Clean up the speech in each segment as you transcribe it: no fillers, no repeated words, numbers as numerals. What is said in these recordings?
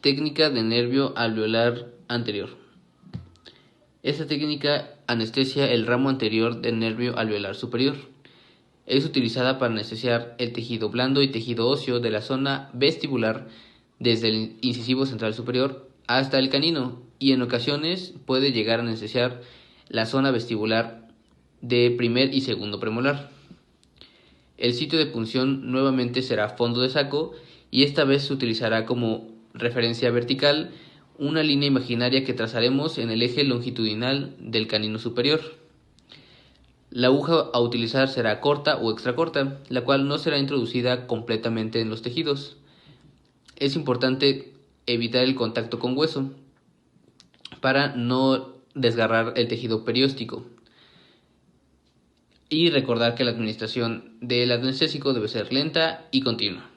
Técnica de nervio alveolar anterior. Esta técnica anestesia el ramo anterior del nervio alveolar superior. Es utilizada para anestesiar el tejido blando y tejido óseo de la zona vestibular desde el incisivo central superior hasta el canino, y en ocasiones puede llegar a anestesiar la zona vestibular de primer y segundo premolar. El sitio de punción nuevamente será fondo de saco, y esta vez se utilizará como referencia vertical una línea imaginaria que trazaremos en el eje longitudinal del canino superior. La aguja a utilizar será corta o extracorta, la cual no será introducida completamente en los tejidos. Es importante evitar el contacto con hueso para no desgarrar el tejido perióstico. Y recordar que la administración del anestésico debe ser lenta y continua.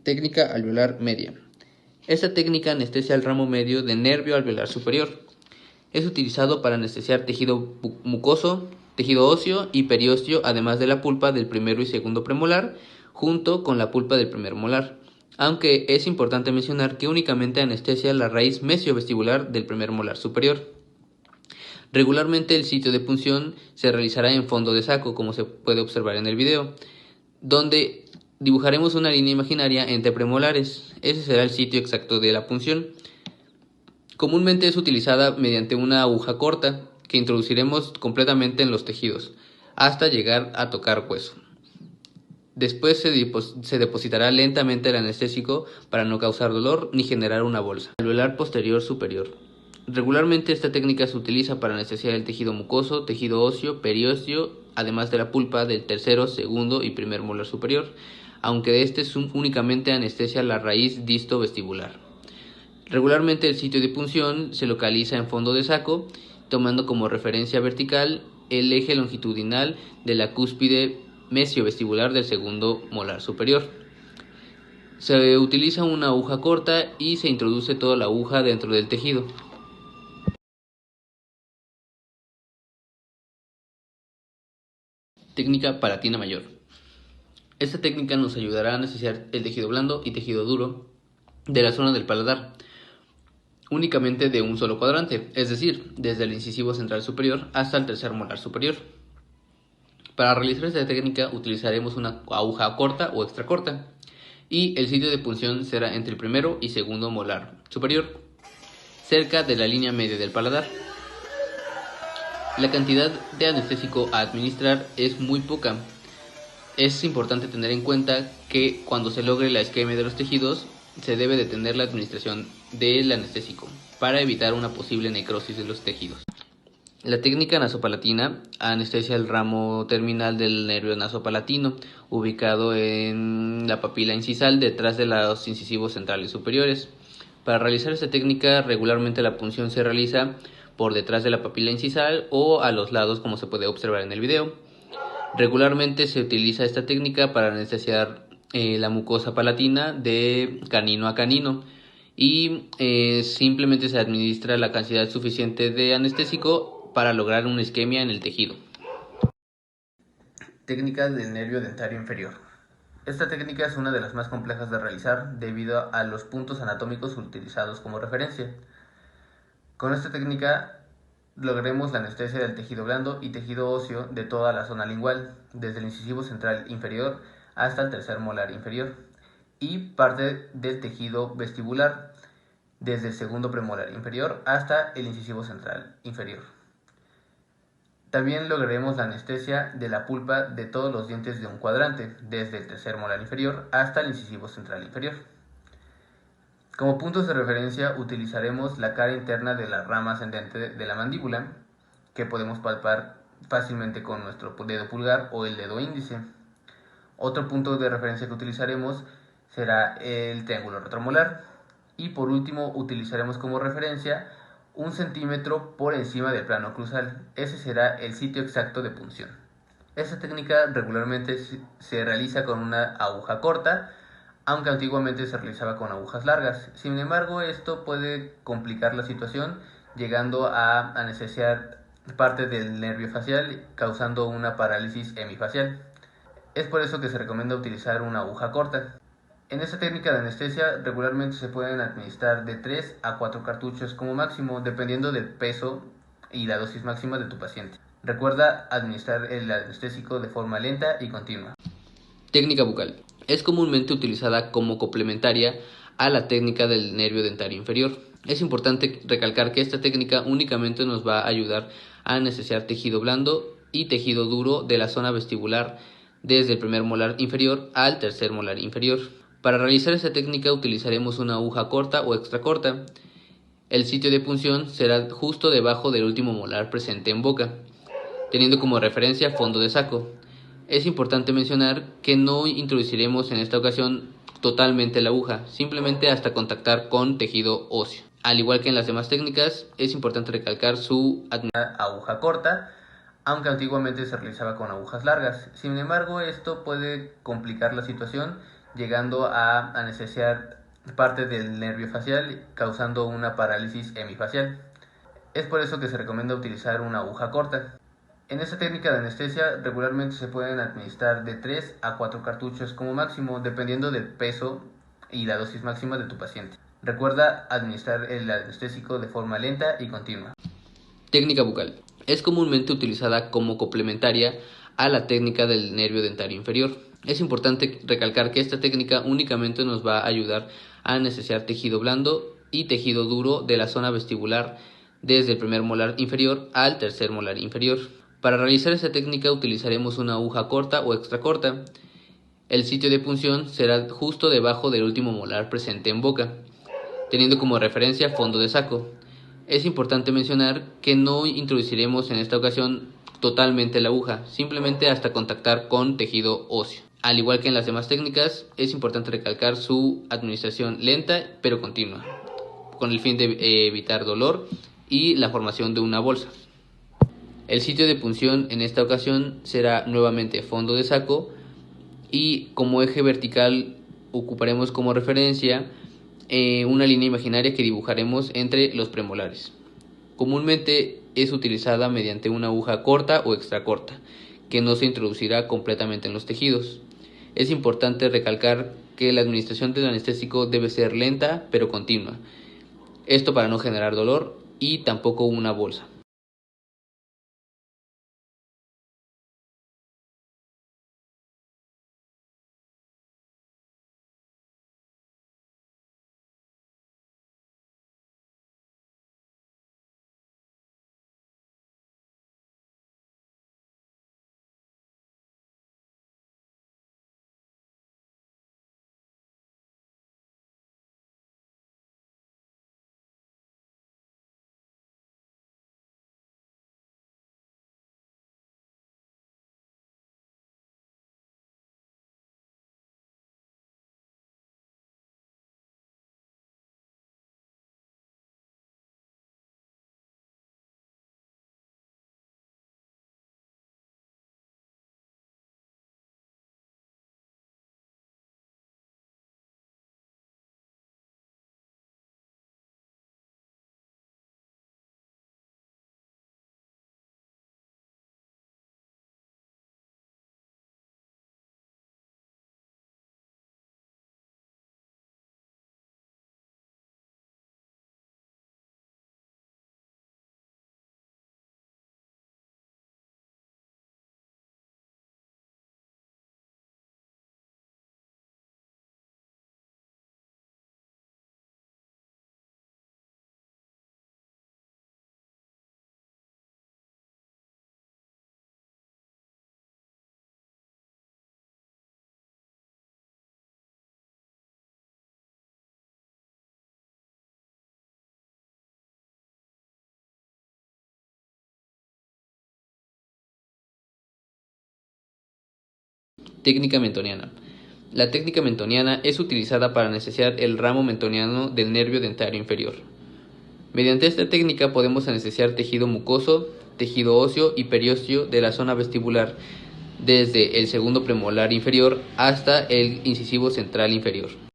Técnica alveolar media. Esta técnica anestesia el ramo medio del nervio alveolar superior. Es utilizado para anestesiar tejido mucoso, tejido óseo y periósteo, además de la pulpa del primero y segundo premolar, junto con la pulpa del primer molar. Aunque es importante mencionar que únicamente anestesia la raíz mesiovestibular del primer molar superior. Regularmente el sitio de punción se realizará en fondo de saco, como se puede observar en el video, donde dibujaremos una línea imaginaria entre premolares. Ese será el sitio exacto de la punción. Comúnmente es utilizada mediante una aguja corta que introduciremos completamente en los tejidos hasta llegar a tocar hueso. Después se depositará lentamente el anestésico para no causar dolor ni generar una bolsa. Alveolar posterior superior. Regularmente esta técnica se utiliza para anestesiar el tejido mucoso, tejido óseo, periósteo, además de la pulpa del tercero, segundo y primer molar superior, aunque de este únicamente anestesia la raíz disto-vestibular. Regularmente el sitio de punción se localiza en fondo de saco, tomando como referencia vertical el eje longitudinal de la cúspide mesiovestibular del segundo molar superior. Se utiliza una aguja corta y se introduce toda la aguja dentro del tejido. Técnica palatina mayor. Esta técnica nos ayudará a anestesiar el tejido blando y tejido duro de la zona del paladar, únicamente de un solo cuadrante, es decir, desde el incisivo central superior hasta el tercer molar superior. Para realizar esta técnica utilizaremos una aguja corta o extracorta, y el sitio de punción será entre el primero y segundo molar superior, cerca de la línea media del paladar. La cantidad de anestésico a administrar es muy poca. Es importante tener en cuenta que cuando se logre la isquemia de los tejidos, se debe detener la administración del anestésico para evitar una posible necrosis de los tejidos. La técnica nasopalatina anestesia el ramo terminal del nervio nasopalatino, ubicado en la papila incisal detrás de los incisivos centrales superiores. Para realizar esta técnica, regularmente la punción se realiza por detrás de la papila incisal o a los lados, como se puede observar en el video. Regularmente se utiliza esta técnica para anestesiar la mucosa palatina de canino a canino, y simplemente se administra la cantidad suficiente de anestésico para lograr una isquemia en el tejido. Técnica del nervio dentario inferior. Esta técnica es una de las más complejas de realizar debido a los puntos anatómicos utilizados como referencia. Con esta técnica lograremos la anestesia del tejido blando y tejido óseo de toda la zona lingual, desde el incisivo central inferior hasta el tercer molar inferior, y parte del tejido vestibular, desde el segundo premolar inferior hasta el incisivo central inferior. También lograremos la anestesia de la pulpa de todos los dientes de un cuadrante, desde el tercer molar inferior hasta el incisivo central inferior. Como puntos de referencia utilizaremos la cara interna de la rama ascendente de la mandíbula, que podemos palpar fácilmente con nuestro dedo pulgar o el dedo índice. Otro punto de referencia que utilizaremos será el triángulo retromolar. Y por último utilizaremos como referencia 1 centímetro por encima del plano cruzal. Ese será el sitio exacto de punción. Esta técnica regularmente se realiza con una aguja corta, aunque antiguamente se realizaba con agujas largas. Sin embargo, esto puede complicar la situación, llegando a anestesiar parte del nervio facial, causando una parálisis hemifacial. Es por eso que se recomienda utilizar una aguja corta. En esta técnica de anestesia regularmente se pueden administrar de 3 a 4 cartuchos como máximo, dependiendo del peso y la dosis máxima de tu paciente. Recuerda administrar el anestésico de forma lenta y continua. Técnica bucal. Es comúnmente utilizada como complementaria a la técnica del nervio dentario inferior. Es importante recalcar que esta técnica únicamente nos va a ayudar a anestesiar tejido blando y tejido duro de la zona vestibular desde el primer molar inferior al tercer molar inferior. Para realizar esta técnica utilizaremos una aguja corta o extra corta. El sitio de punción será justo debajo del último molar presente en boca, teniendo como referencia fondo de saco. Es importante mencionar que no introduciremos en esta ocasión totalmente la aguja, simplemente hasta contactar con tejido óseo. Al igual que en las demás técnicas, es importante recalcar su aguja corta, aunque antiguamente se realizaba con agujas largas. Sin embargo, esto puede complicar la situación, llegando a anestesiar parte del nervio facial, causando una parálisis hemifacial. Es por eso que se recomienda utilizar una aguja corta. En esta técnica de anestesia regularmente se pueden administrar de 3 a 4 cartuchos como máximo, dependiendo del peso y la dosis máxima de tu paciente. Recuerda administrar el anestésico de forma lenta y continua. Técnica bucal. Es comúnmente utilizada como complementaria a la técnica del nervio dentario inferior. Es importante recalcar que esta técnica únicamente nos va a ayudar a anestesiar tejido blando y tejido duro de la zona vestibular desde el primer molar inferior al tercer molar inferior. Para realizar esta técnica utilizaremos una aguja corta o extra corta. El sitio de punción será justo debajo del último molar presente en boca, teniendo como referencia fondo de saco. Es importante mencionar que no introduciremos en esta ocasión totalmente la aguja, simplemente hasta contactar con tejido óseo. Al igual que en las demás técnicas, es importante recalcar su administración lenta pero continua, con el fin de evitar dolor y la formación de una bolsa. El sitio de punción en esta ocasión será nuevamente fondo de saco y como eje vertical ocuparemos como referencia una línea imaginaria que dibujaremos entre los premolares. Comúnmente es utilizada mediante una aguja corta o extra corta, que no se introducirá completamente en los tejidos. Es importante recalcar que la administración del anestésico debe ser lenta pero continua, esto para no generar dolor y tampoco una bolsa. Técnica mentoniana. La técnica mentoniana es utilizada para anestesiar el ramo mentoniano del nervio dentario inferior. Mediante esta técnica podemos anestesiar tejido mucoso, tejido óseo y periósteo de la zona vestibular, desde el segundo premolar inferior hasta el incisivo central inferior.